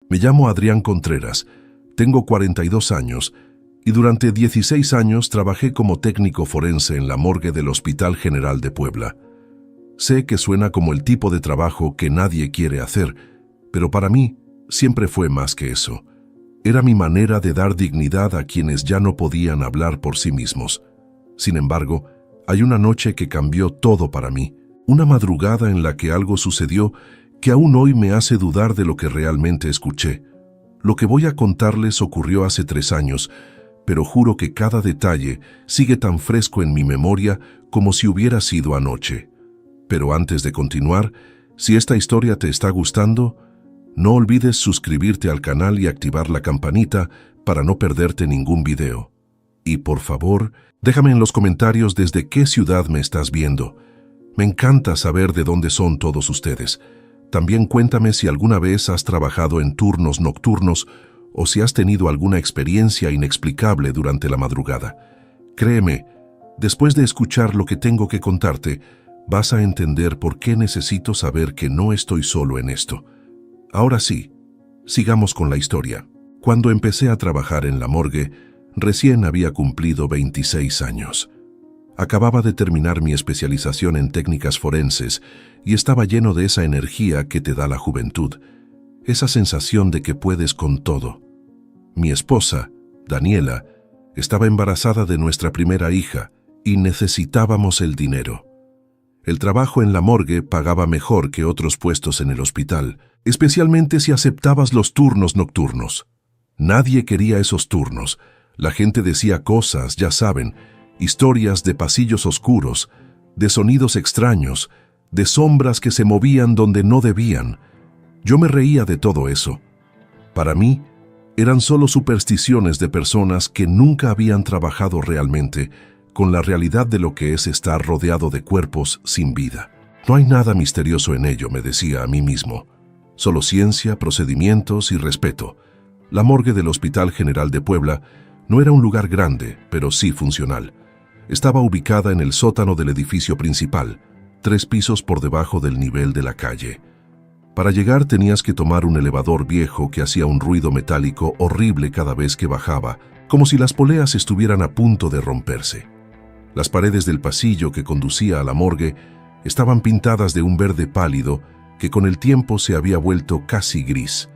Me llamo Adrián Contreras, tengo 42 años y durante 16 años trabajé como técnico forense en la morgue del Hospital General de Puebla. Sé que suena como el tipo de trabajo que nadie quiere hacer, pero para mí siempre fue más que eso. Era mi manera de dar dignidad a quienes ya no podían hablar por sí mismos. Sin embargo, hay una noche que cambió todo para mí, una madrugada en la que algo sucedió que aún hoy me hace dudar de lo que realmente escuché. Lo que voy a contarles ocurrió hace 3 años, pero juro que cada detalle sigue tan fresco en mi memoria como si hubiera sido anoche. Pero antes de continuar, si esta historia te está gustando, no olvides suscribirte al canal y activar la campanita para no perderte ningún video. Y por favor, déjame en los comentarios desde qué ciudad me estás viendo. Me encanta saber de dónde son todos ustedes. También cuéntame si alguna vez has trabajado en turnos nocturnos o si has tenido alguna experiencia inexplicable durante la madrugada. Créeme, después de escuchar lo que tengo que contarte, vas a entender por qué necesito saber que no estoy solo en esto. Ahora sí, sigamos con la historia. Cuando empecé a trabajar en la morgue, recién había cumplido 26 años. Acababa de terminar mi especialización en técnicas forenses y estaba lleno de esa energía que te da la juventud, esa sensación de que puedes con todo. Mi esposa, Daniela, estaba embarazada de nuestra primera hija y necesitábamos el dinero. El trabajo en la morgue pagaba mejor que otros puestos en el hospital, especialmente si aceptabas los turnos nocturnos. Nadie quería esos turnos. La gente decía cosas, ya saben, historias de pasillos oscuros, de sonidos extraños, de sombras que se movían donde no debían. Yo me reía de todo eso. Para mí, eran solo supersticiones de personas que nunca habían trabajado realmente con la realidad de lo que es estar rodeado de cuerpos sin vida. No hay nada misterioso en ello, me decía a mí mismo. Solo ciencia, procedimientos y respeto. La morgue del Hospital General de Puebla no era un lugar grande, pero sí funcional. Estaba ubicada en el sótano del edificio principal, 3 pisos por debajo del nivel de la calle. Para llegar tenías que tomar un elevador viejo que hacía un ruido metálico horrible cada vez que bajaba, como si las poleas estuvieran a punto de romperse. Las paredes del pasillo que conducía a la morgue estaban pintadas de un verde pálido que con el tiempo se había vuelto casi gris,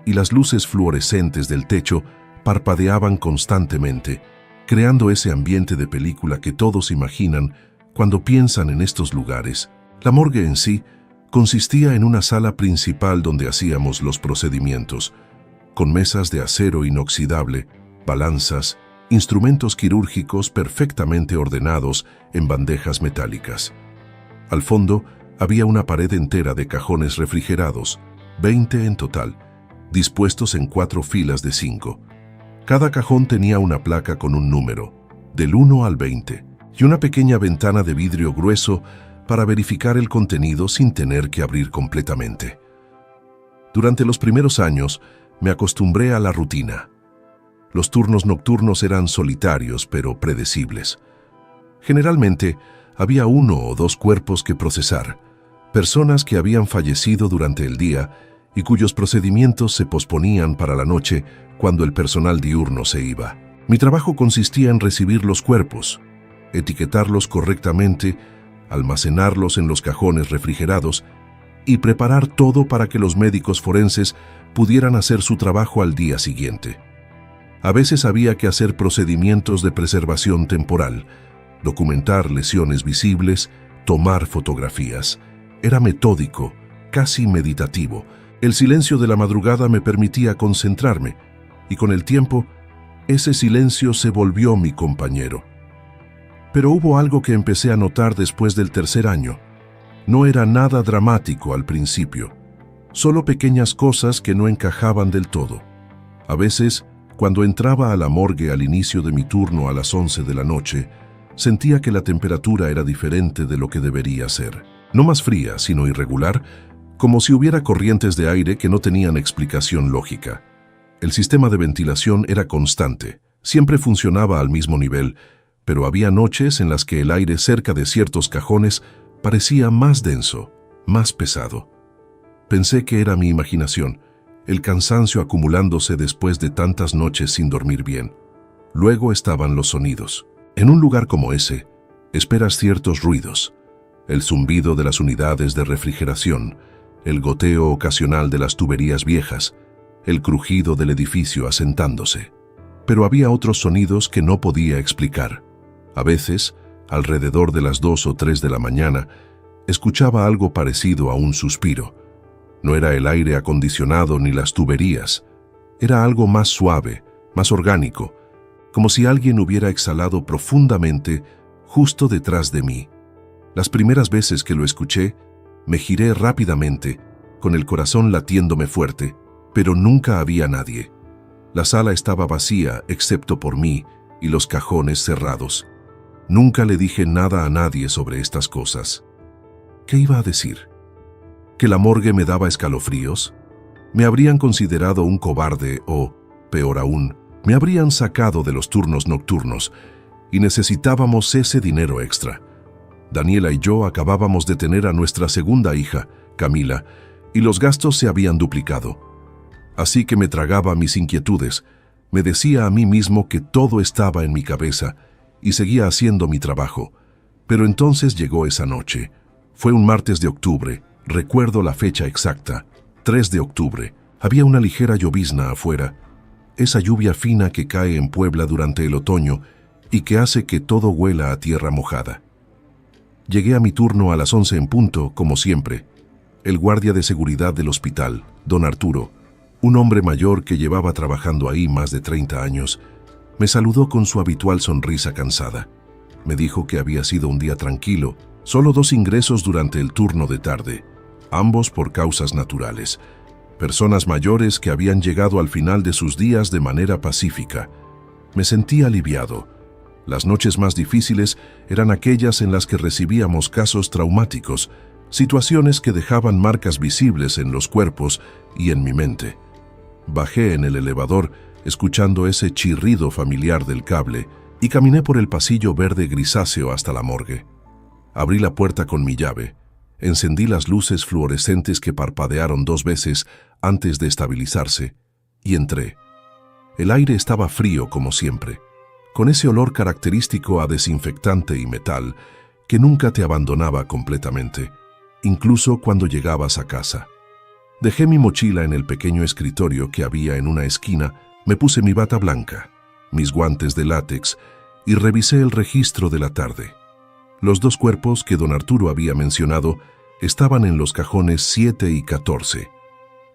y las luces fluorescentes del techo parpadeaban constantemente, creando ese ambiente de película que todos imaginan cuando piensan en estos lugares. La morgue en sí consistía en una sala principal donde hacíamos los procedimientos, con mesas de acero inoxidable, balanzas, instrumentos quirúrgicos perfectamente ordenados en bandejas metálicas. Al fondo había una pared entera de cajones refrigerados, 20 en total, dispuestos en 4 filas de 5. Cada cajón tenía una placa con un número, del 1 al 20, y una pequeña ventana de vidrio grueso para verificar el contenido sin tener que abrir completamente. Durante los primeros años me acostumbré a la rutina. Los turnos nocturnos eran solitarios pero predecibles. Generalmente había 1 o 2 cuerpos que procesar, personas que habían fallecido durante el día y cuyos procedimientos se posponían para la noche cuando el personal diurno se iba. Mi trabajo consistía en recibir los cuerpos, etiquetarlos correctamente, almacenarlos en los cajones refrigerados y preparar todo para que los médicos forenses pudieran hacer su trabajo al día siguiente. A veces había que hacer procedimientos de preservación temporal, documentar lesiones visibles, tomar fotografías. Era metódico, casi meditativo. El silencio de la madrugada me permitía concentrarme, y con el tiempo, ese silencio se volvió mi compañero. Pero hubo algo que empecé a notar después del 3er año. No era nada dramático al principio, solo pequeñas cosas que no encajaban del todo. A veces, cuando entraba a la morgue al inicio de mi turno a las 11 de la noche, sentía que la temperatura era diferente de lo que debería ser. No más fría, sino irregular, como si hubiera corrientes de aire que no tenían explicación lógica. El sistema de ventilación era constante, siempre funcionaba al mismo nivel, pero había noches en las que el aire cerca de ciertos cajones parecía más denso, más pesado. Pensé que era mi imaginación. el cansancio acumulándose después de tantas noches sin dormir bien. Luego estaban los sonidos. En un lugar como ese, esperas ciertos ruidos: el zumbido de las unidades de refrigeración, el goteo ocasional de las tuberías viejas, el crujido del edificio asentándose. Pero había otros sonidos que no podía explicar. A veces, alrededor de las 2 o 3 de la mañana, escuchaba algo parecido a un suspiro. No era el aire acondicionado ni las tuberías. Era algo más suave, más orgánico, como si alguien hubiera exhalado profundamente justo detrás de mí. Las primeras veces que lo escuché, me giré rápidamente, con el corazón latiéndome fuerte, pero nunca había nadie. La sala estaba vacía excepto por mí y los cajones cerrados. Nunca le dije nada a nadie sobre estas cosas. ¿Qué iba a decir? ¿Que la morgue me daba escalofríos? ¿Me habrían considerado un cobarde o, peor aún, me habrían sacado de los turnos nocturnos y necesitábamos ese dinero extra? Daniela y yo acabábamos de tener a nuestra segunda hija, Camila, y los gastos se habían duplicado. Así que me tragaba mis inquietudes, me decía a mí mismo que todo estaba en mi cabeza y seguía haciendo mi trabajo. Pero entonces llegó esa noche. Fue un martes de octubre, recuerdo la fecha exacta, 3 de octubre. Había una ligera llovizna afuera, esa lluvia fina que cae en Puebla durante el otoño y que hace que todo huela a tierra mojada. Llegué a mi turno a las 11 en punto, como siempre. El guardia de seguridad del hospital, don Arturo, un hombre mayor que llevaba trabajando ahí más de 30 años, me saludó con su habitual sonrisa cansada. Me dijo que había sido un día tranquilo, solo 2 ingresos durante el turno de tarde, ambos por causas naturales. Personas mayores que habían llegado al final de sus días de manera pacífica. Me sentí aliviado. Las noches más difíciles eran aquellas en las que recibíamos casos traumáticos, situaciones que dejaban marcas visibles en los cuerpos y en mi mente. Bajé en el elevador, escuchando ese chirrido familiar del cable, y caminé por el pasillo verde grisáceo hasta la morgue. Abrí la puerta con mi llave, encendí las luces fluorescentes que parpadearon 2 veces antes de estabilizarse, y entré. El aire estaba frío como siempre, con ese olor característico a desinfectante y metal que nunca te abandonaba completamente, incluso cuando llegabas a casa. Dejé mi mochila en el pequeño escritorio que había en una esquina, me puse mi bata blanca, mis guantes de látex y revisé el registro de la tarde. Los 2 cuerpos que don Arturo había mencionado estaban en los cajones 7 y 14.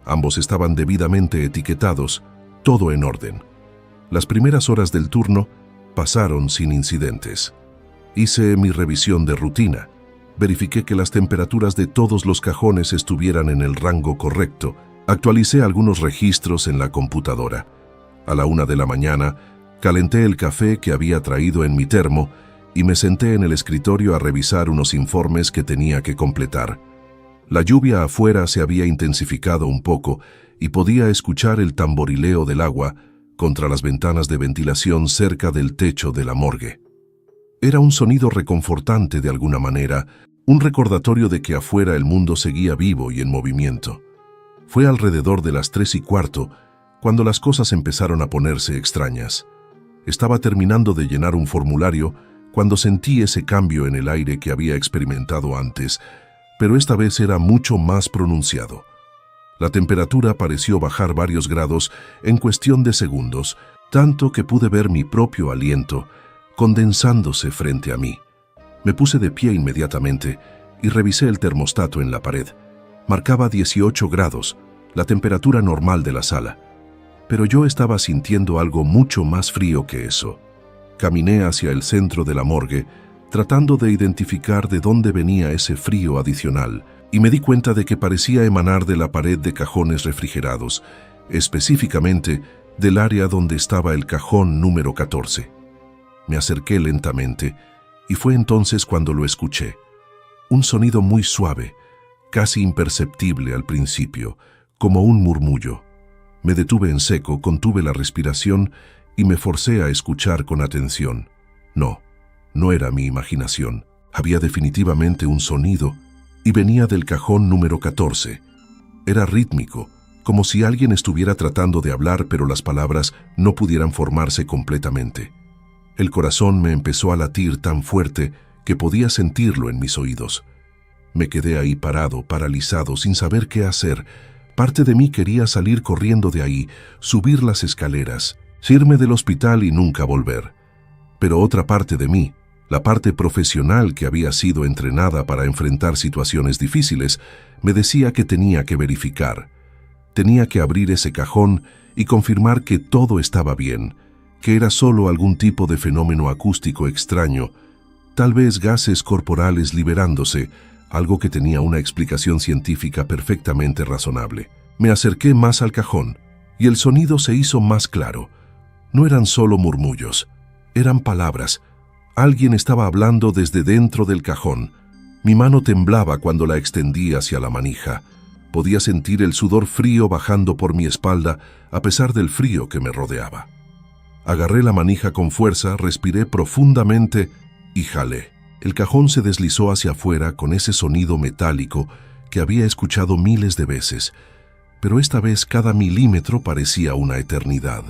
Ambos estaban debidamente etiquetados, todo en orden. Las primeras horas del turno pasaron sin incidentes. Hice mi revisión de rutina. Verifiqué que las temperaturas de todos los cajones estuvieran en el rango correcto. Actualicé algunos registros en la computadora. A la 1 de la mañana, calenté el café que había traído en mi termo y me senté en el escritorio a revisar unos informes que tenía que completar. La lluvia afuera se había intensificado un poco y podía escuchar el tamborileo del agua contra las ventanas de ventilación cerca del techo de la morgue. Era un sonido reconfortante de alguna manera, un recordatorio de que afuera el mundo seguía vivo y en movimiento. Fue alrededor de las 3:15 cuando las cosas empezaron a ponerse extrañas. Estaba terminando de llenar un formulario cuando sentí ese cambio en el aire que había experimentado antes, pero esta vez era mucho más pronunciado. La temperatura pareció bajar varios grados en cuestión de segundos, tanto que pude ver mi propio aliento condensándose frente a mí. Me puse de pie inmediatamente y revisé el termostato en la pared. Marcaba 18 grados, la temperatura normal de la sala. Pero yo estaba sintiendo algo mucho más frío que eso. Caminé hacia el centro de la morgue, tratando de identificar de dónde venía ese frío adicional, y me di cuenta de que parecía emanar de la pared de cajones refrigerados, específicamente del área donde estaba el cajón número 14. Me acerqué lentamente, y fue entonces cuando lo escuché. Un sonido muy suave, casi imperceptible al principio, como un murmullo. Me detuve en seco, contuve la respiración y me forcé a escuchar con atención. No era mi imaginación. Había definitivamente un sonido y venía del cajón número 14. Era rítmico, como si alguien estuviera tratando de hablar pero las palabras no pudieran formarse completamente. El corazón me empezó a latir tan fuerte que podía sentirlo en mis oídos. Me quedé ahí parado, paralizado, sin saber qué hacer. Parte de mí quería salir corriendo de ahí, subir las escaleras, irme del hospital y nunca volver. Pero otra parte de mí, la parte profesional que había sido entrenada para enfrentar situaciones difíciles, me decía que tenía que verificar. Tenía que abrir ese cajón y confirmar que todo estaba bien, que era solo algún tipo de fenómeno acústico extraño, tal vez gases corporales liberándose, algo que tenía una explicación científica perfectamente razonable. Me acerqué más al cajón y el sonido se hizo más claro. No eran solo murmullos, eran palabras. Alguien estaba hablando desde dentro del cajón. Mi mano temblaba cuando la extendí hacia la manija. Podía sentir el sudor frío bajando por mi espalda a pesar del frío que me rodeaba. Agarré la manija con fuerza, respiré profundamente y jalé. El cajón se deslizó hacia afuera con ese sonido metálico que había escuchado miles de veces, pero esta vez cada milímetro parecía una eternidad.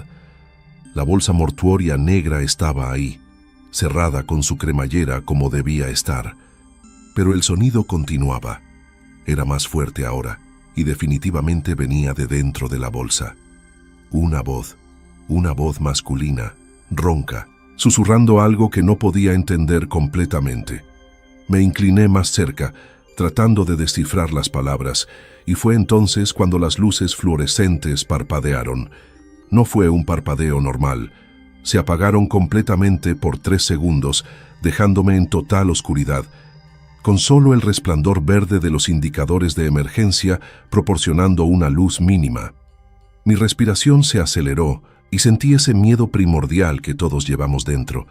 La bolsa mortuoria negra estaba ahí, cerrada con su cremallera como debía estar, pero el sonido continuaba. Era más fuerte ahora y definitivamente venía de dentro de la bolsa. Una voz masculina, ronca, susurrando algo que no podía entender completamente. Me incliné más cerca, tratando de descifrar las palabras, y fue entonces cuando las luces fluorescentes parpadearon. No fue un parpadeo normal. Se apagaron completamente por 3 segundos, dejándome en total oscuridad, con solo el resplandor verde de los indicadores de emergencia proporcionando una luz mínima. Mi respiración se aceleró y sentí ese miedo primordial que todos llevamos dentro,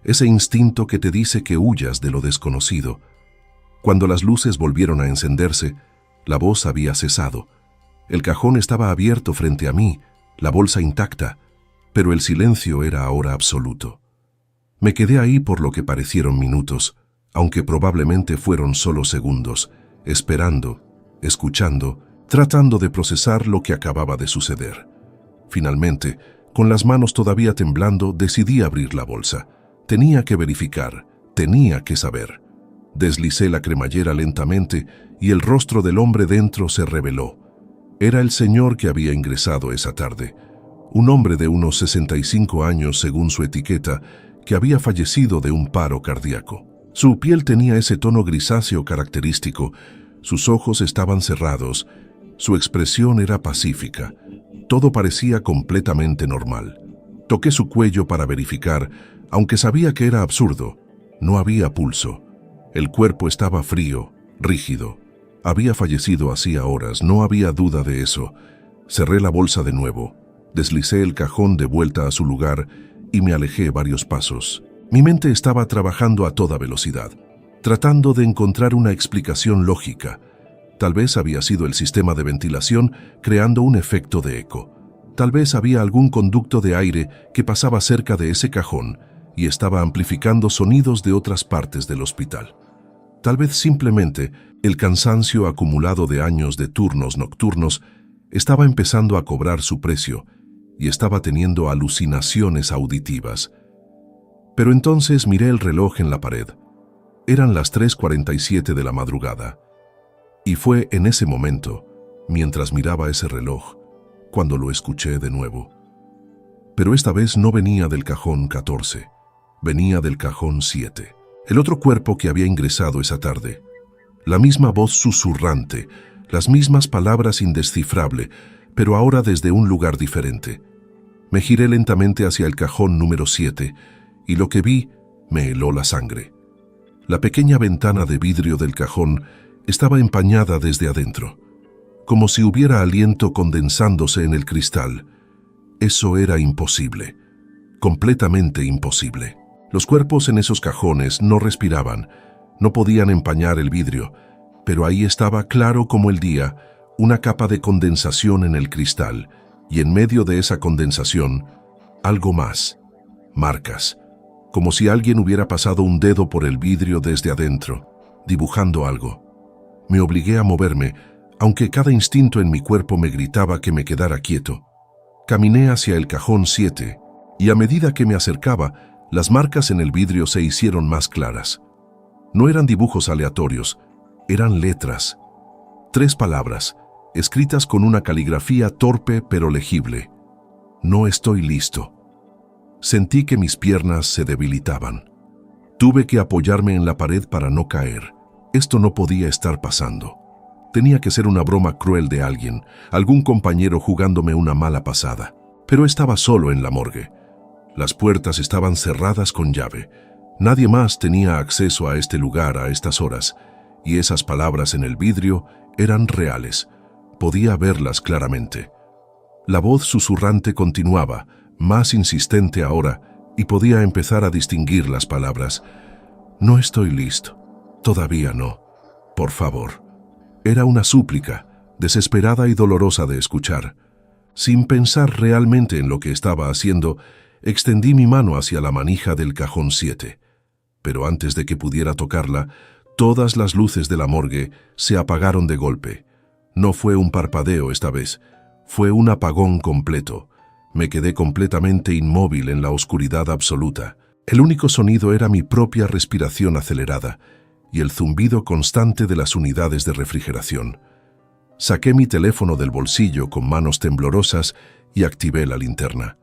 ese instinto que te dice que huyas de lo desconocido. Cuando las luces volvieron a encenderse, la voz había cesado. El cajón estaba abierto frente a mí, la bolsa intacta, pero el silencio era ahora absoluto. Me quedé ahí por lo que parecieron minutos, aunque probablemente fueron solo segundos, esperando, escuchando, tratando de procesar lo que acababa de suceder. Finalmente, con las manos todavía temblando, decidí abrir la bolsa. Tenía que verificar, tenía que saber. Deslicé la cremallera lentamente y el rostro del hombre dentro se reveló. Era el señor que había ingresado esa tarde, un hombre de unos 65 años según su etiqueta, que había fallecido de un paro cardíaco. Su piel tenía ese tono grisáceo característico, sus ojos estaban cerrados, su expresión era pacífica. Todo parecía completamente normal. Toqué su cuello para verificar, aunque sabía que era absurdo. No había pulso. El cuerpo estaba frío, rígido. Había fallecido hacía horas, no había duda de eso. Cerré la bolsa de nuevo, deslicé el cajón de vuelta a su lugar y me alejé varios pasos. Mi mente estaba trabajando a toda velocidad, tratando de encontrar una explicación lógica. Tal vez había sido el sistema de ventilación creando un efecto de eco. Tal vez había algún conducto de aire que pasaba cerca de ese cajón y estaba amplificando sonidos de otras partes del hospital. Tal vez simplemente el cansancio acumulado de años de turnos nocturnos estaba empezando a cobrar su precio y estaba teniendo alucinaciones auditivas. Pero entonces miré el reloj en la pared. Eran las 3:47 de la madrugada. Y fue en ese momento, mientras miraba ese reloj, cuando lo escuché de nuevo. Pero esta vez no venía del cajón 14, venía del cajón 7. El otro cuerpo que había ingresado esa tarde. La misma voz susurrante, las mismas palabras indescifrables, pero ahora desde un lugar diferente. Me giré lentamente hacia el cajón número 7 y lo que vi me heló la sangre. La pequeña ventana de vidrio del cajón estaba empañada desde adentro, como si hubiera aliento condensándose en el cristal. Eso era imposible, completamente imposible. Los cuerpos en esos cajones no respiraban, no podían empañar el vidrio, pero ahí estaba claro como el día, una capa de condensación en el cristal, y en medio de esa condensación, algo más, marcas, como si alguien hubiera pasado un dedo por el vidrio desde adentro, dibujando algo. Me obligué a moverme, aunque cada instinto en mi cuerpo me gritaba que me quedara quieto. Caminé hacia el cajón 7 y a medida que me acercaba, las marcas en el vidrio se hicieron más claras. No eran dibujos aleatorios, eran letras. 3 palabras, escritas con una caligrafía torpe pero legible. No estoy listo. Sentí que mis piernas se debilitaban. Tuve que apoyarme en la pared para no caer. Esto no podía estar pasando. Tenía que ser una broma cruel de alguien, algún compañero jugándome una mala pasada. Pero estaba solo en la morgue. Las puertas estaban cerradas con llave. Nadie más tenía acceso a este lugar a estas horas, y esas palabras en el vidrio eran reales. Podía verlas claramente. La voz susurrante continuaba, más insistente ahora, y podía empezar a distinguir las palabras. No estoy listo. Todavía no. Por favor. Era una súplica, desesperada y dolorosa de escuchar. Sin pensar realmente en lo que estaba haciendo, extendí mi mano hacia la manija del cajón 7. Pero antes de que pudiera tocarla, todas las luces de la morgue se apagaron de golpe. No fue un parpadeo esta vez, fue un apagón completo. Me quedé completamente inmóvil en la oscuridad absoluta. El único sonido era mi propia respiración acelerada y el zumbido constante de las unidades de refrigeración. Saqué mi teléfono del bolsillo con manos temblorosas y activé la linterna.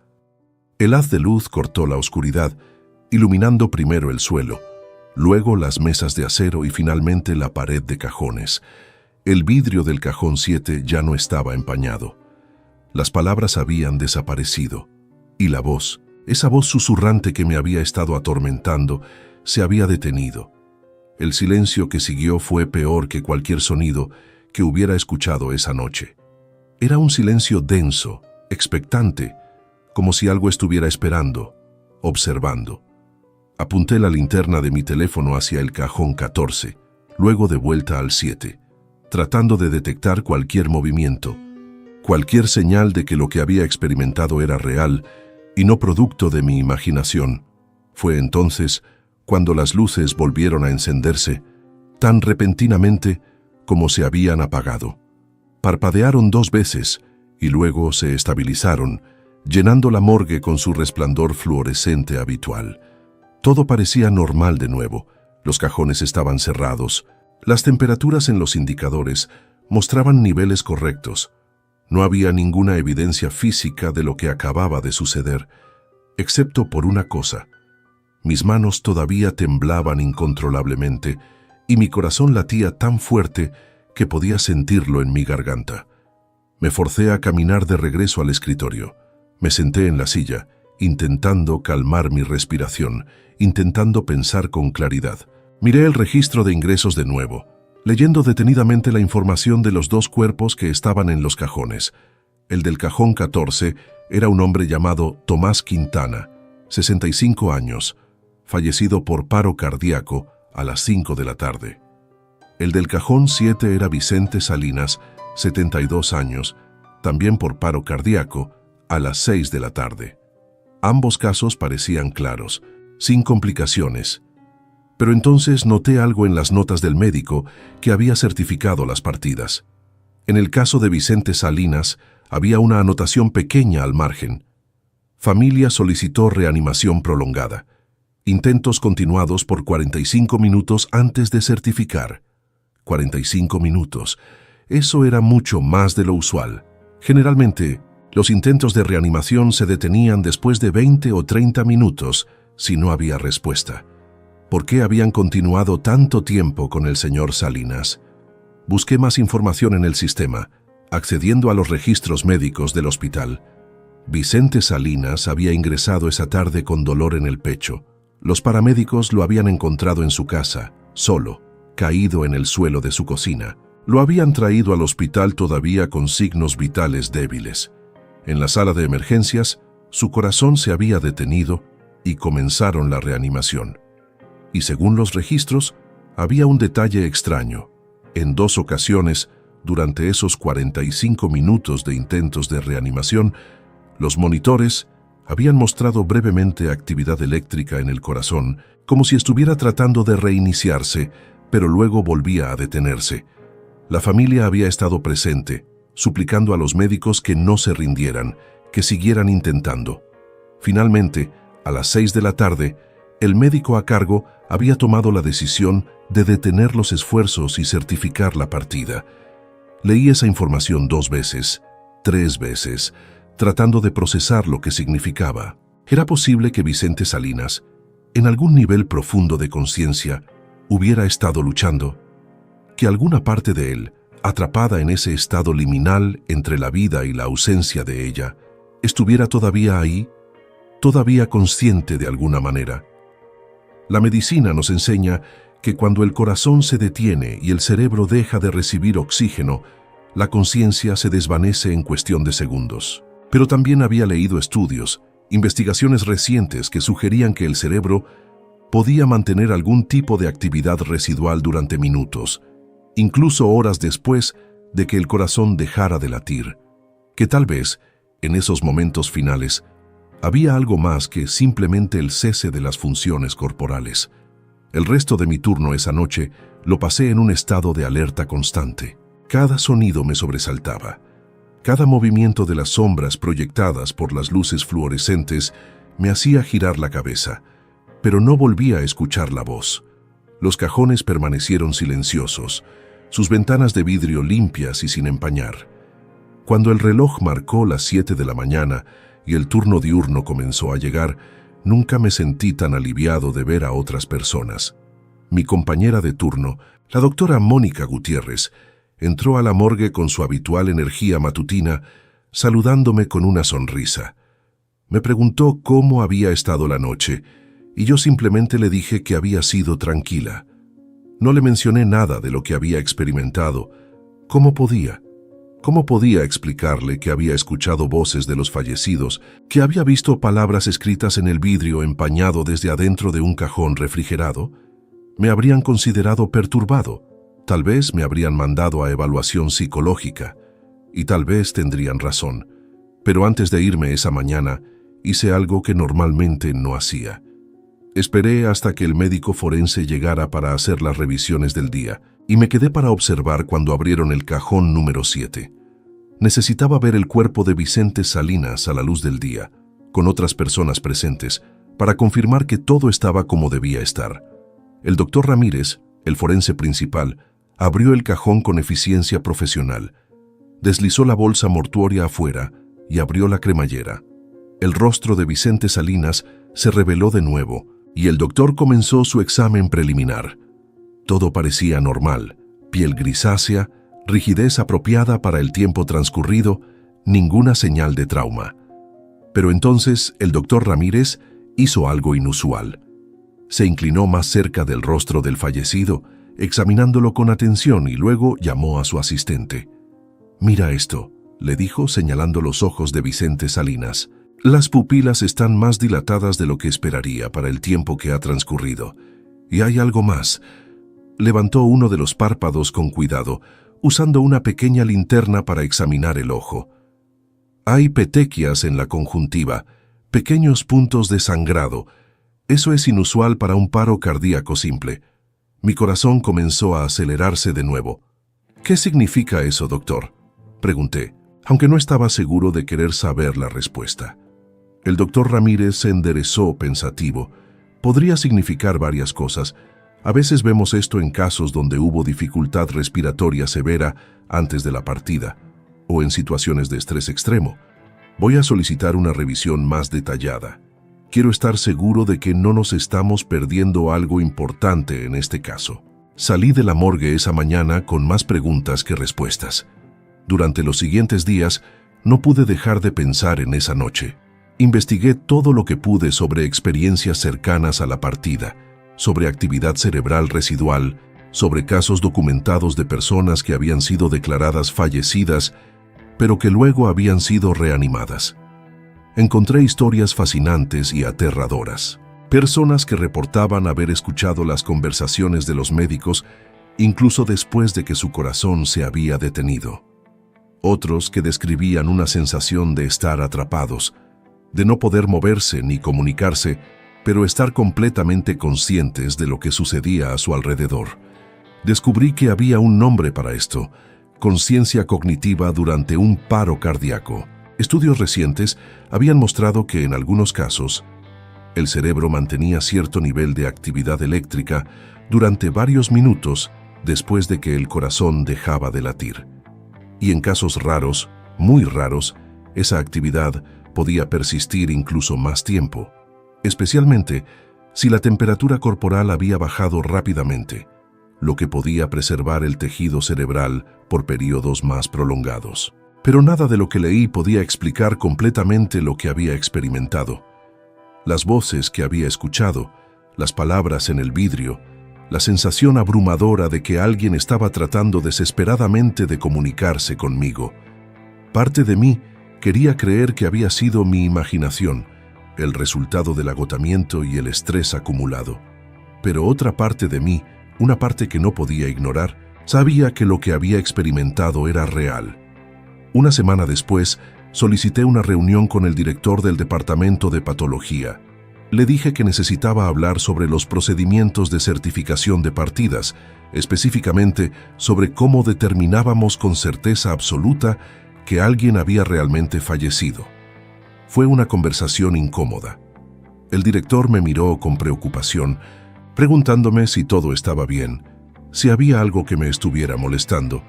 El haz de luz cortó la oscuridad, iluminando primero el suelo, luego las mesas de acero y finalmente la pared de cajones. El vidrio del cajón 7 ya no estaba empañado. Las palabras habían desaparecido, y la voz, esa voz susurrante que me había estado atormentando, se había detenido. El silencio que siguió fue peor que cualquier sonido que hubiera escuchado esa noche. Era un silencio denso, expectante, como si algo estuviera esperando, observando. Apunté la linterna de mi teléfono hacia el cajón 14, luego de vuelta al 7, tratando de detectar cualquier movimiento, cualquier señal de que lo que había experimentado era real y no producto de mi imaginación. Fue entonces cuando las luces volvieron a encenderse, tan repentinamente como se habían apagado. Parpadearon 2 veces y luego se estabilizaron, llenando la morgue con su resplandor fluorescente habitual. Todo parecía normal de nuevo. Los cajones estaban cerrados. Las temperaturas en los indicadores mostraban niveles correctos. No había ninguna evidencia física de lo que acababa de suceder, excepto por una cosa. Mis manos todavía temblaban incontrolablemente y mi corazón latía tan fuerte que podía sentirlo en mi garganta. Me forcé a caminar de regreso al escritorio. Me senté en la silla, intentando calmar mi respiración, intentando pensar con claridad. Miré el registro de ingresos de nuevo, leyendo detenidamente la información de los 2 cuerpos que estaban en los cajones. El del cajón 14 era un hombre llamado Tomás Quintana, 65 años, fallecido por paro cardíaco a las 5 de la tarde. El del cajón 7 era Vicente Salinas, 72 años, también por paro cardíaco, a las 6 de la tarde. Ambos casos parecían claros, sin complicaciones. Pero entonces noté algo en las notas del médico que había certificado las partidas. En el caso de Vicente Salinas, había una anotación pequeña al margen. Familia solicitó reanimación prolongada. Intentos continuados por 45 minutos antes de certificar. 45 minutos. Eso era mucho más de lo usual. Generalmente, los intentos de reanimación se detenían después de 20 o 30 minutos si no había respuesta. ¿Por qué habían continuado tanto tiempo con el señor Salinas? Busqué más información en el sistema, accediendo a los registros médicos del hospital. Vicente Salinas había ingresado esa tarde con dolor en el pecho. Los paramédicos lo habían encontrado en su casa, solo, caído en el suelo de su cocina. Lo habían traído al hospital todavía con signos vitales débiles. En la sala de emergencias, su corazón se había detenido y comenzaron la reanimación. Y según los registros, había un detalle extraño. En 2 ocasiones, durante esos 45 minutos de intentos de reanimación, los monitores habían mostrado brevemente actividad eléctrica en el corazón, como si estuviera tratando de reiniciarse, pero luego volvía a detenerse. La familia había estado presente, suplicando a los médicos que no se rindieran, que siguieran intentando. Finalmente, a las 6 de la tarde, el médico a cargo había tomado la decisión de detener los esfuerzos y certificar la partida. Leí esa información 2 veces, 3 veces, tratando de procesar lo que significaba. ¿Era posible que Vicente Salinas, en algún nivel profundo de conciencia, hubiera estado luchando? Que alguna parte de él, atrapada en ese estado liminal entre la vida y la ausencia de ella, estuviera todavía ahí, todavía consciente de alguna manera. La medicina nos enseña que cuando el corazón se detiene y el cerebro deja de recibir oxígeno, la conciencia se desvanece en cuestión de segundos. Pero también había leído estudios, investigaciones recientes que sugerían que el cerebro podía mantener algún tipo de actividad residual durante minutos, incluso horas después de que el corazón dejara de latir, que tal vez, en esos momentos finales, había algo más que simplemente el cese de las funciones corporales. El resto de mi turno esa noche lo pasé en un estado de alerta constante. Cada sonido me sobresaltaba. Cada movimiento de las sombras proyectadas por las luces fluorescentes me hacía girar la cabeza, pero no volvía a escuchar la voz. Los cajones permanecieron silenciosos, sus ventanas de vidrio limpias y sin empañar. Cuando el reloj marcó las 7 de la mañana y el turno diurno comenzó a llegar, nunca me sentí tan aliviado de ver a otras personas. Mi compañera de turno, la doctora Mónica Gutiérrez, entró a la morgue con su habitual energía matutina, saludándome con una sonrisa. Me preguntó cómo había estado la noche, y yo simplemente le dije que había sido tranquila. No le mencioné nada de lo que había experimentado. ¿Cómo podía? ¿Cómo podía explicarle que había escuchado voces de los fallecidos, que había visto palabras escritas en el vidrio empañado desde adentro de un cajón refrigerado? Me habrían considerado perturbado. Tal vez me habrían mandado a evaluación psicológica, y tal vez tendrían razón. Pero antes de irme esa mañana, hice algo que normalmente no hacía. Esperé hasta que el médico forense llegara para hacer las revisiones del día, y me quedé para observar cuando abrieron el cajón número 7. Necesitaba ver el cuerpo de Vicente Salinas a la luz del día, con otras personas presentes, para confirmar que todo estaba como debía estar. El doctor Ramírez, el forense principal, abrió el cajón con eficiencia profesional, deslizó la bolsa mortuoria afuera y abrió la cremallera. El rostro de Vicente Salinas se reveló de nuevo y el doctor comenzó su examen preliminar. Todo parecía normal, piel grisácea, rigidez apropiada para el tiempo transcurrido, ninguna señal de trauma. Pero entonces el doctor Ramírez hizo algo inusual. Se inclinó más cerca del rostro del fallecido, examinándolo con atención y luego llamó a su asistente. «Mira esto», le dijo señalando los ojos de Vicente Salinas. «Las pupilas están más dilatadas de lo que esperaría para el tiempo que ha transcurrido. Y hay algo más». Levantó uno de los párpados con cuidado, usando una pequeña linterna para examinar el ojo. «Hay petequias en la conjuntiva, pequeños puntos de sangrado. Eso es inusual para un paro cardíaco simple». Mi corazón comenzó a acelerarse de nuevo. «¿Qué significa eso, doctor?», pregunté, aunque no estaba seguro de querer saber la respuesta. El doctor Ramírez se enderezó pensativo. «Podría significar varias cosas. A veces vemos esto en casos donde hubo dificultad respiratoria severa antes de la partida, o en situaciones de estrés extremo. Voy a solicitar una revisión más detallada. Quiero estar seguro de que no nos estamos perdiendo algo importante en este caso». Salí de la morgue esa mañana con más preguntas que respuestas. Durante los siguientes días, no pude dejar de pensar en esa noche. Investigué todo lo que pude sobre experiencias cercanas a la partida, sobre actividad cerebral residual, sobre casos documentados de personas que habían sido declaradas fallecidas, pero que luego habían sido reanimadas. Encontré historias fascinantes y aterradoras. Personas que reportaban haber escuchado las conversaciones de los médicos, incluso después de que su corazón se había detenido. Otros que describían una sensación de estar atrapados, de no poder moverse ni comunicarse, pero estar completamente conscientes de lo que sucedía a su alrededor. Descubrí que había un nombre para esto: conciencia cognitiva durante un paro cardíaco. Estudios recientes habían mostrado que en algunos casos el cerebro mantenía cierto nivel de actividad eléctrica durante varios minutos después de que el corazón dejaba de latir. Y en casos raros, muy raros, esa actividad podía persistir incluso más tiempo, especialmente si la temperatura corporal había bajado rápidamente, lo que podía preservar el tejido cerebral por periodos más prolongados. Pero nada de lo que leí podía explicar completamente lo que había experimentado. Las voces que había escuchado, las palabras en el vidrio, la sensación abrumadora de que alguien estaba tratando desesperadamente de comunicarse conmigo. Parte de mí quería creer que había sido mi imaginación, el resultado del agotamiento y el estrés acumulado. Pero otra parte de mí, una parte que no podía ignorar, sabía que lo que había experimentado era real. Una semana después, solicité una reunión con el director del departamento de patología. Le dije que necesitaba hablar sobre los procedimientos de certificación de partidas, específicamente sobre cómo determinábamos con certeza absoluta que alguien había realmente fallecido. Fue una conversación incómoda. El director me miró con preocupación, preguntándome si todo estaba bien, si había algo que me estuviera molestando.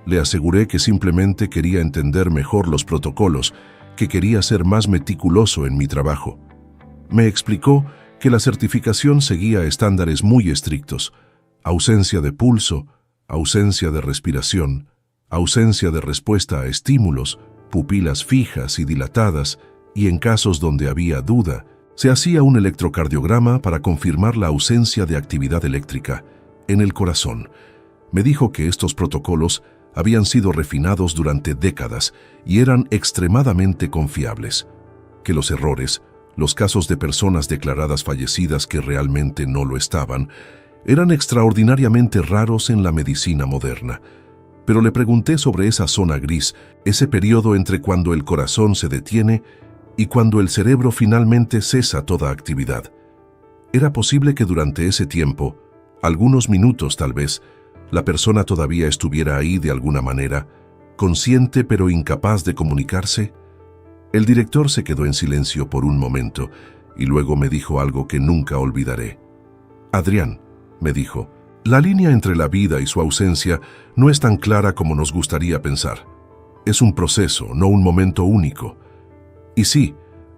Le aseguré que simplemente quería entender mejor los protocolos, que quería ser más meticuloso en mi trabajo. Me explicó que la certificación seguía estándares muy estrictos: ausencia de pulso, ausencia de respiración, ausencia de respuesta a estímulos, pupilas fijas y dilatadas, y en casos donde había duda, se hacía un electrocardiograma para confirmar la ausencia de actividad eléctrica en el corazón. Me dijo que estos protocolos habían sido refinados durante décadas y eran extremadamente confiables, que los errores, los casos de personas declaradas fallecidas que realmente no lo estaban, eran extraordinariamente raros en la medicina moderna. Pero le pregunté sobre esa zona gris, ese periodo entre cuando el corazón se detiene y cuando el cerebro finalmente cesa toda actividad. Era posible que durante ese tiempo, algunos minutos tal vez, la persona todavía estuviera ahí de alguna manera, consciente pero incapaz de comunicarse. El director se quedó en silencio por un momento y luego me dijo algo que nunca olvidaré. «Adrián», me dijo, «la línea entre la vida y su ausencia no es tan clara como nos gustaría pensar. Es un proceso, no un momento único. Y sí,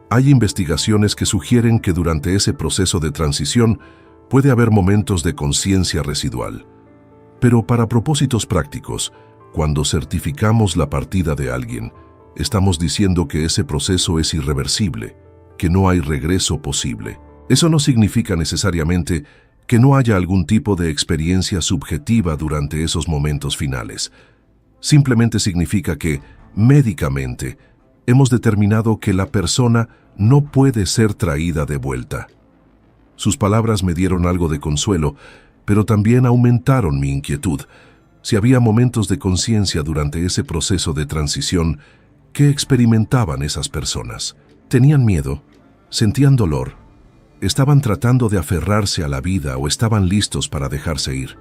hay investigaciones que sugieren que durante ese proceso de transición puede haber momentos de conciencia residual. Pero para propósitos prácticos, cuando certificamos la partida de alguien, estamos diciendo que ese proceso es irreversible, que no hay regreso posible. Eso no significa necesariamente que no haya algún tipo de experiencia subjetiva durante esos momentos finales. Simplemente significa que, médicamente, hemos determinado que la persona no puede ser traída de vuelta». Sus palabras me dieron algo de consuelo, pero también aumentaron mi inquietud. Si había momentos de conciencia durante ese proceso de transición, ¿qué experimentaban esas personas? ¿Tenían miedo? ¿Sentían dolor? ¿Estaban tratando de aferrarse a la vida o estaban listos para dejarse ir?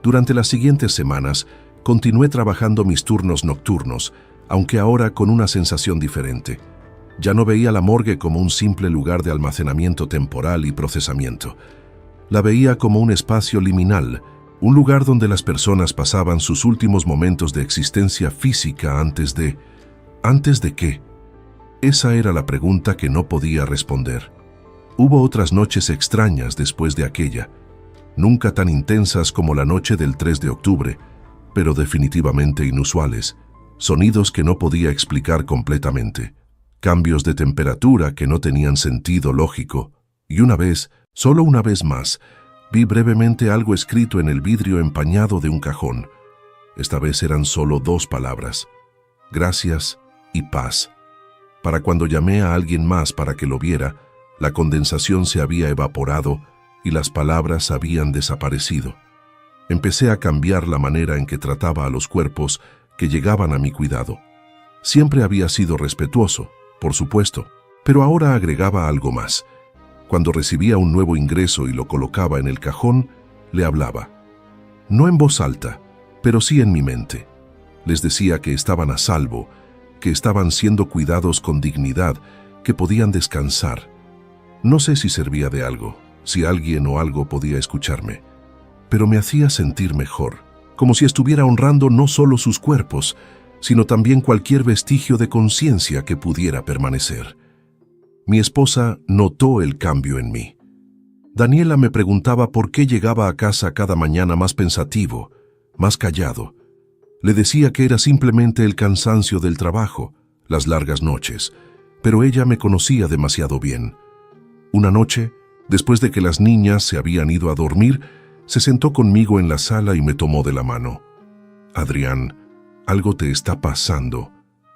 Durante las siguientes semanas, continué trabajando mis turnos nocturnos, aunque ahora con una sensación diferente. Ya no veía la morgue como un simple lugar de almacenamiento temporal y procesamiento. La veía como un espacio liminal, un lugar donde las personas pasaban sus últimos momentos de existencia física antes de... ¿Antes de qué? Esa era la pregunta que no podía responder. Hubo otras noches extrañas después de aquella, nunca tan intensas como la noche del 3 de octubre, pero definitivamente inusuales, sonidos que no podía explicar completamente, cambios de temperatura que no tenían sentido lógico, y una vez, solo una vez más, vi brevemente algo escrito en el vidrio empañado de un cajón. Esta vez eran solo 2 palabras: gracias y paz. Para cuando llamé a alguien más para que lo viera, la condensación se había evaporado y las palabras habían desaparecido. Empecé a cambiar la manera en que trataba a los cuerpos que llegaban a mi cuidado. Siempre había sido respetuoso, por supuesto, pero ahora agregaba algo más. Cuando recibía un nuevo ingreso y lo colocaba en el cajón, le hablaba. No en voz alta, pero sí en mi mente. Les decía que estaban a salvo, que estaban siendo cuidados con dignidad, que podían descansar. No sé si servía de algo, si alguien o algo podía escucharme, pero me hacía sentir mejor, como si estuviera honrando no solo sus cuerpos, sino también cualquier vestigio de conciencia que pudiera permanecer. Mi esposa notó el cambio en mí. Daniela me preguntaba por qué llegaba a casa cada mañana más pensativo, más callado. Le decía que era simplemente el cansancio del trabajo, las largas noches, pero ella me conocía demasiado bien. Una noche, después de que las niñas se habían ido a dormir, se sentó conmigo en la sala y me tomó de la mano. «Adrián, algo te está pasando»,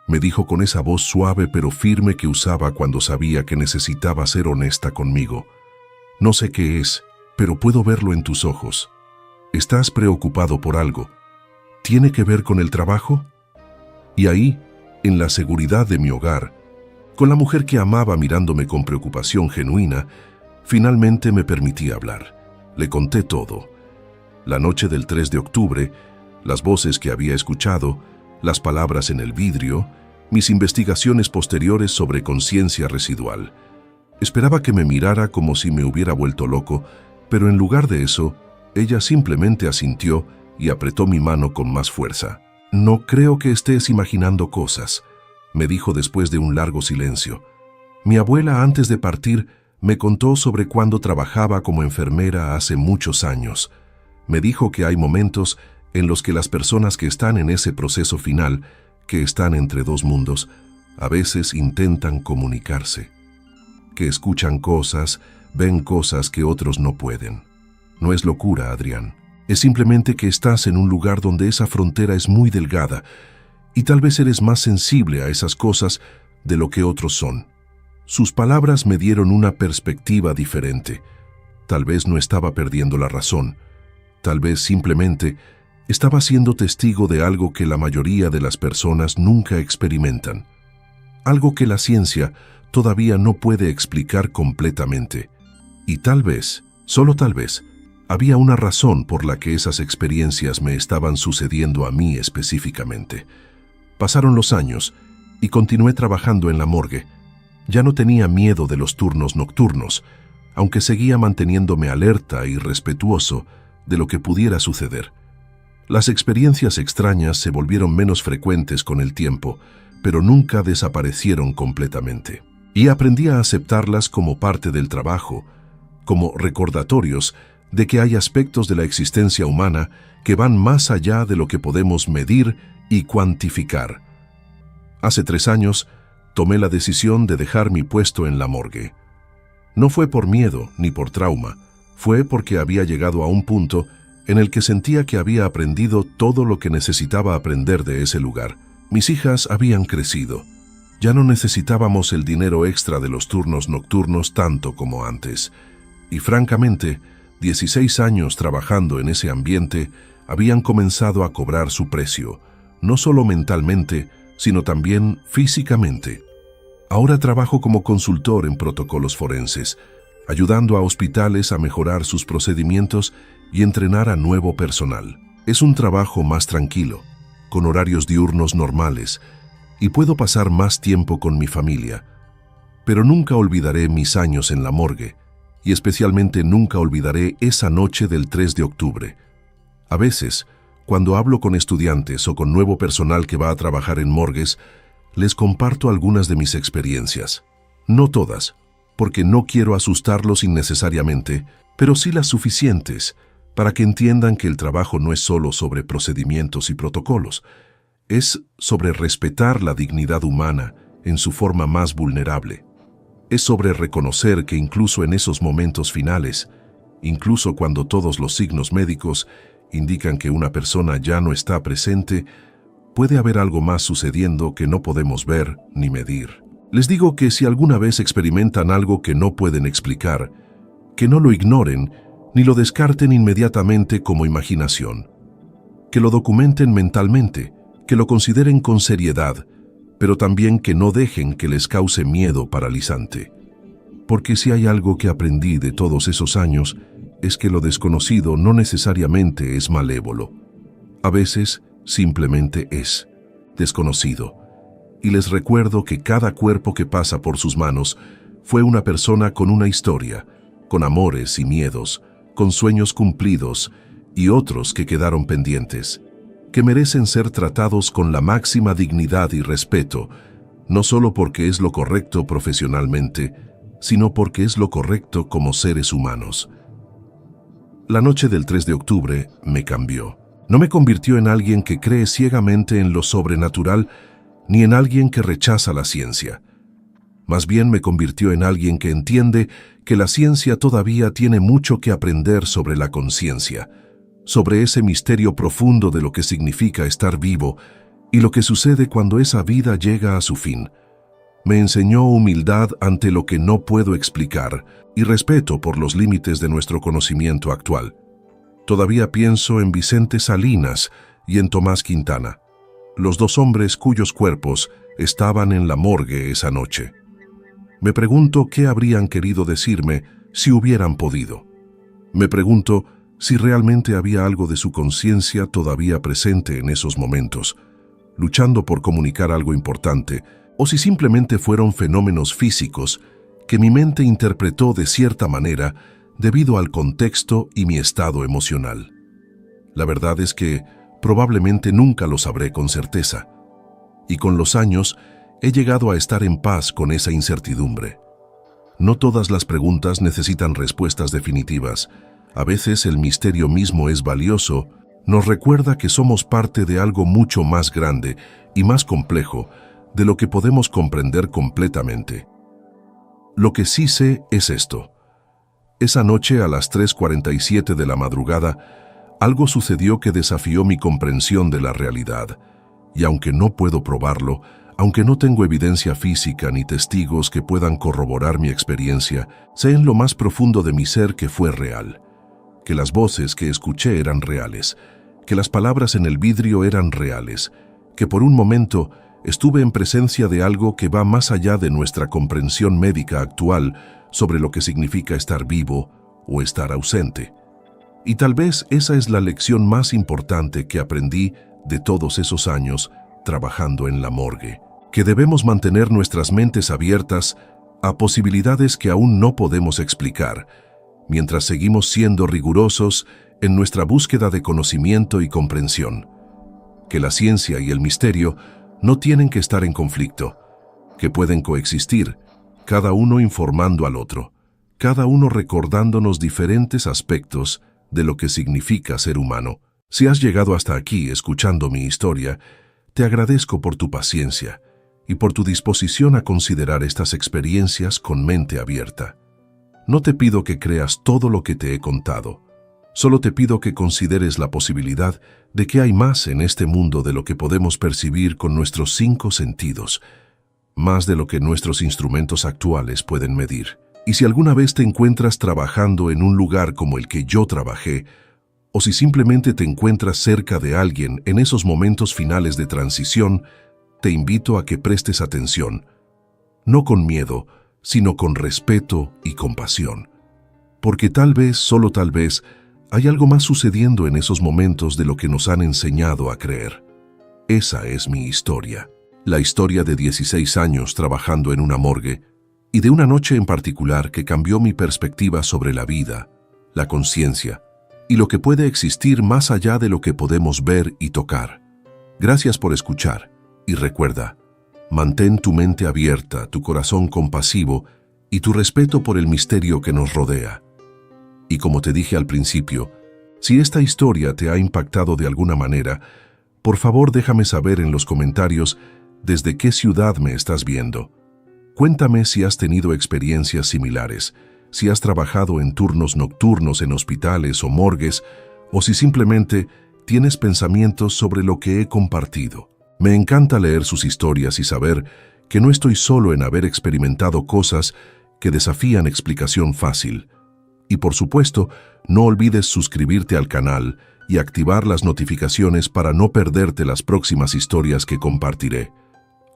me dijo con esa voz suave pero firme que usaba cuando sabía que necesitaba ser honesta conmigo. «No sé qué es, pero puedo verlo en tus ojos. Estás preocupado por algo. ¿Tiene que ver con el trabajo?» Y ahí, en la seguridad de mi hogar, con la mujer que amaba mirándome con preocupación genuina, finalmente me permití hablar. Le conté todo. La noche del 3 de octubre, las voces que había escuchado, las palabras en el vidrio, mis investigaciones posteriores sobre conciencia residual. Esperaba que me mirara como si me hubiera vuelto loco, pero en lugar de eso, ella simplemente asintió y apretó mi mano con más fuerza. «No creo que estés imaginando cosas», me dijo después de un largo silencio. «Mi abuela, antes de partir, me contó sobre cuando trabajaba como enfermera hace muchos años. Me dijo que hay momentos en los que las personas que están en ese proceso final, que están entre dos mundos, a veces intentan comunicarse, que escuchan cosas, ven cosas que otros no pueden. No es locura, Adrián. Es simplemente que estás en un lugar donde esa frontera es muy delgada y tal vez eres más sensible a esas cosas de lo que otros son». Sus palabras me dieron una perspectiva diferente. Tal vez no estaba perdiendo la razón. Tal vez simplemente estaba siendo testigo de algo que la mayoría de las personas nunca experimentan. Algo que la ciencia todavía no puede explicar completamente. Y tal vez, solo tal vez, había una razón por la que esas experiencias me estaban sucediendo a mí específicamente. Pasaron los años y continué trabajando en la morgue. Ya no tenía miedo de los turnos nocturnos, aunque seguía manteniéndome alerta y respetuoso de lo que pudiera suceder. Las experiencias extrañas se volvieron menos frecuentes con el tiempo, pero nunca desaparecieron completamente. Y aprendí a aceptarlas como parte del trabajo, como recordatorios de que hay aspectos de la existencia humana que van más allá de lo que podemos medir y cuantificar. Hace 3 años, tomé la decisión de dejar mi puesto en la morgue. No fue por miedo ni por trauma, fue porque había llegado a un punto en el que sentía que había aprendido todo lo que necesitaba aprender de ese lugar. Mis hijas habían crecido. Ya no necesitábamos el dinero extra de los turnos nocturnos tanto como antes. Y francamente, 16 años trabajando en ese ambiente habían comenzado a cobrar su precio, no solo mentalmente, sino también físicamente. Ahora trabajo como consultor en protocolos forenses, ayudando a hospitales a mejorar sus procedimientos y entrenar a nuevo personal. Es un trabajo más tranquilo, con horarios diurnos normales, y puedo pasar más tiempo con mi familia. Pero nunca olvidaré mis años en la morgue, y especialmente nunca olvidaré esa noche del 3 de octubre. A veces, cuando hablo con estudiantes o con nuevo personal que va a trabajar en morgues, les comparto algunas de mis experiencias. No todas, porque no quiero asustarlos innecesariamente, pero sí las suficientes para que entiendan que el trabajo no es solo sobre procedimientos y protocolos, es sobre respetar la dignidad humana en su forma más vulnerable. Es sobre reconocer que incluso en esos momentos finales, incluso cuando todos los signos médicos indican que una persona ya no está presente, puede haber algo más sucediendo que no podemos ver ni medir. Les digo que si alguna vez experimentan algo que no pueden explicar, que no lo ignoren ni lo descarten inmediatamente como imaginación. Que lo documenten mentalmente, que lo consideren con seriedad, pero también que no dejen que les cause miedo paralizante. Porque si hay algo que aprendí de todos esos años, es que lo desconocido no necesariamente es malévolo. A veces simplemente es desconocido. Y les recuerdo que cada cuerpo que pasa por sus manos fue una persona con una historia, con amores y miedos, con sueños cumplidos y otros que quedaron pendientes, que merecen ser tratados con la máxima dignidad y respeto, no solo porque es lo correcto profesionalmente, sino porque es lo correcto como seres humanos. La noche del 3 de octubre me cambió. No me convirtió en alguien que cree ciegamente en lo sobrenatural, ni en alguien que rechaza la ciencia. Más bien me convirtió en alguien que entiende que la ciencia todavía tiene mucho que aprender sobre la conciencia, sobre ese misterio profundo de lo que significa estar vivo y lo que sucede cuando esa vida llega a su fin. Me enseñó humildad ante lo que no puedo explicar y respeto por los límites de nuestro conocimiento actual. Todavía pienso en Vicente Salinas y en Tomás Quintana, los dos hombres cuyos cuerpos estaban en la morgue esa noche. Me pregunto qué habrían querido decirme si hubieran podido. Me pregunto si realmente había algo de su conciencia todavía presente en esos momentos, luchando por comunicar algo importante, o si simplemente fueron fenómenos físicos que mi mente interpretó de cierta manera debido al contexto y mi estado emocional. La verdad es que probablemente nunca lo sabré con certeza, y con los años he llegado a estar en paz con esa incertidumbre. No todas las preguntas necesitan respuestas definitivas. A veces el misterio mismo es valioso, nos recuerda que somos parte de algo mucho más grande y más complejo de lo que podemos comprender completamente. Lo que sí sé es esto. Esa noche a las 3:47 de la madrugada, algo sucedió que desafió mi comprensión de la realidad, y aunque no puedo probarlo, aunque no tengo evidencia física ni testigos que puedan corroborar mi experiencia, sé en lo más profundo de mi ser que fue real, que las voces que escuché eran reales, que las palabras en el vidrio eran reales, que por un momento estuve en presencia de algo que va más allá de nuestra comprensión médica actual sobre lo que significa estar vivo o estar ausente. Y tal vez esa es la lección más importante que aprendí de todos esos años trabajando en la morgue, que debemos mantener nuestras mentes abiertas a posibilidades que aún no podemos explicar, mientras seguimos siendo rigurosos en nuestra búsqueda de conocimiento y comprensión, que la ciencia y el misterio no tienen que estar en conflicto, que pueden coexistir, cada uno informando al otro, cada uno recordándonos diferentes aspectos de lo que significa ser humano. Si has llegado hasta aquí escuchando mi historia, te agradezco por tu paciencia y por tu disposición a considerar estas experiencias con mente abierta. No te pido que creas todo lo que te he contado, solo te pido que consideres la posibilidad de que hay más en este mundo de lo que podemos percibir con nuestros 5 sentidos, más de lo que nuestros instrumentos actuales pueden medir. Y si alguna vez te encuentras trabajando en un lugar como el que yo trabajé, o si simplemente te encuentras cerca de alguien en esos momentos finales de transición, te invito a que prestes atención, no con miedo, sino con respeto y compasión. Porque tal vez, solo tal vez, hay algo más sucediendo en esos momentos de lo que nos han enseñado a creer. Esa es mi historia. La historia de 16 años trabajando en una morgue y de una noche en particular que cambió mi perspectiva sobre la vida, la conciencia y lo que puede existir más allá de lo que podemos ver y tocar. Gracias por escuchar y recuerda, mantén tu mente abierta, tu corazón compasivo y tu respeto por el misterio que nos rodea. Y como te dije al principio, si esta historia te ha impactado de alguna manera, por favor déjame saber en los comentarios desde qué ciudad me estás viendo. Cuéntame si has tenido experiencias similares, si has trabajado en turnos nocturnos en hospitales o morgues, o si simplemente tienes pensamientos sobre lo que he compartido. Me encanta leer sus historias y saber que no estoy solo en haber experimentado cosas que desafían explicación fácil. Y por supuesto, no olvides suscribirte al canal y activar las notificaciones para no perderte las próximas historias que compartiré.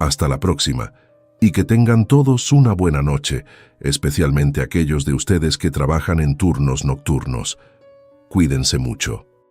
Hasta la próxima, y que tengan todos una buena noche, especialmente aquellos de ustedes que trabajan en turnos nocturnos. Cuídense mucho.